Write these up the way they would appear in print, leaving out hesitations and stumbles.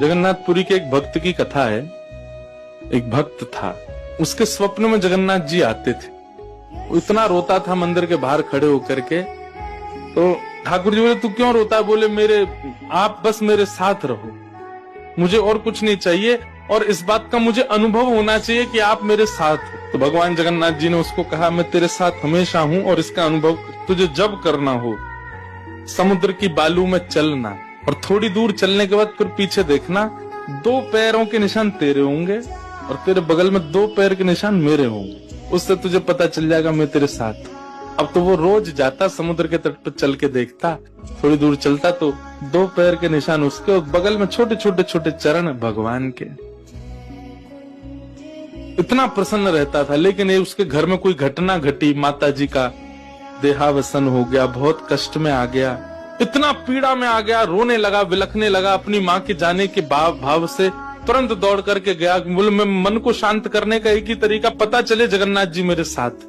जगन्नाथपुरी के एक भक्त की कथा है। एक भक्त था, उसके स्वप्न में जगन्नाथ जी आते थे। वो इतना रोता था मंदिर के बाहर खड़े होकर के। तो ठाकुर जी बोले, तू क्यों रोता है? बोले, आप बस मेरे साथ रहो, मुझे और कुछ नहीं चाहिए, और इस बात का मुझे अनुभव होना चाहिए कि आप मेरे साथ हो। तो भगवान जगन्नाथ जी ने उसको कहा, मैं तेरे साथ हमेशा हूं, और इसका अनुभव तुझे जब करना हो समुद्र की बालू में चलना, और थोड़ी दूर चलने के बाद फिर पीछे देखना, 2 पैरों के निशान तेरे होंगे और तेरे बगल में 2 पैर के निशान मेरे होंगे। उससे तुझे पता चल जाएगा मैं तेरे साथ। अब तो वो रोज जाता, समुद्र के तट पर चल के देखता, थोड़ी दूर चलता तो 2 पैर के निशान उसके और बगल में छोटे छोटे छोटे चरण भगवान के। इतना प्रसन्न रहता था। लेकिन ये उसके घर में कोई घटना घटी, माता जी का देहावसन हो गया, बहुत कष्ट में आ गया, इतना पीड़ा में आ गया, रोने लगा, बिलखने लगा। अपनी माँ के जाने के भाव से तुरंत दौड़ करके गया। बोले, मैं मन को शांत करने का एक ही तरीका, पता चले जगन्नाथ जी मेरे साथ।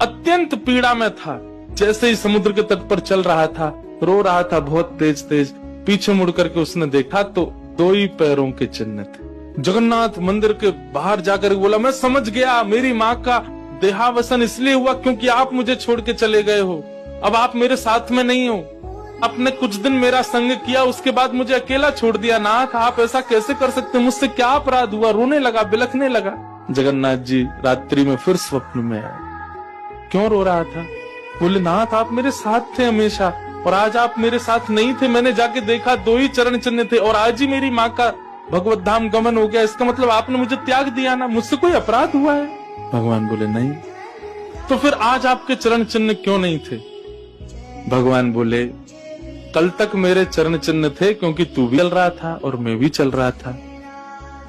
अत्यंत पीड़ा में था। जैसे ही समुद्र के तट पर चल रहा था, रो रहा था बहुत तेज तेज। पीछे मुड़ करके उसने देखा तो 2 ही पैरों के चिन्ह थे। जगन्नाथ मंदिर के बाहर जाकर बोला, मैं समझ गया, मेरी माँ का देहावसन इसलिए हुआ क्योंकि आप मुझे छोड़ के चले गए हो। अब आप मेरे साथ में नहीं हो। आपने कुछ दिन मेरा संग किया, उसके बाद मुझे अकेला छोड़ दिया। नाथ, आप ऐसा कैसे कर सकते? मुझसे क्या अपराध हुआ? रोने लगा, बिलखने लगा। जगन्नाथ जी रात्रि में फिर स्वप्न में आए। क्यों रो रहा था? बोले, नाथ, आप मेरे साथ थे हमेशा, और आज आप मेरे साथ नहीं थे। मैंने जाके देखा 2 ही चरण चिन्ह थे, और आज ही मेरी माँ का भगवत धाम गमन हो गया। इसका मतलब आपने मुझे त्याग दिया ना? मुझसे कोई अपराध हुआ है? भगवान बोले, नहीं। तो फिर आज आपके चरण चिन्ह क्यों नहीं थे? भगवान बोले, कल तक मेरे चरण चिन्ह थे क्योंकि तू भी चल रहा था और मैं भी चल रहा था,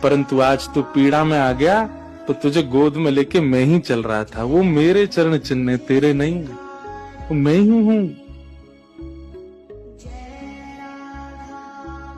परंतु आज तू पीड़ा में आ गया तो तुझे गोद में लेके मैं ही चल रहा था। वो मेरे चरण चिन्ह, तेरे नहीं, वो मैं ही हूं।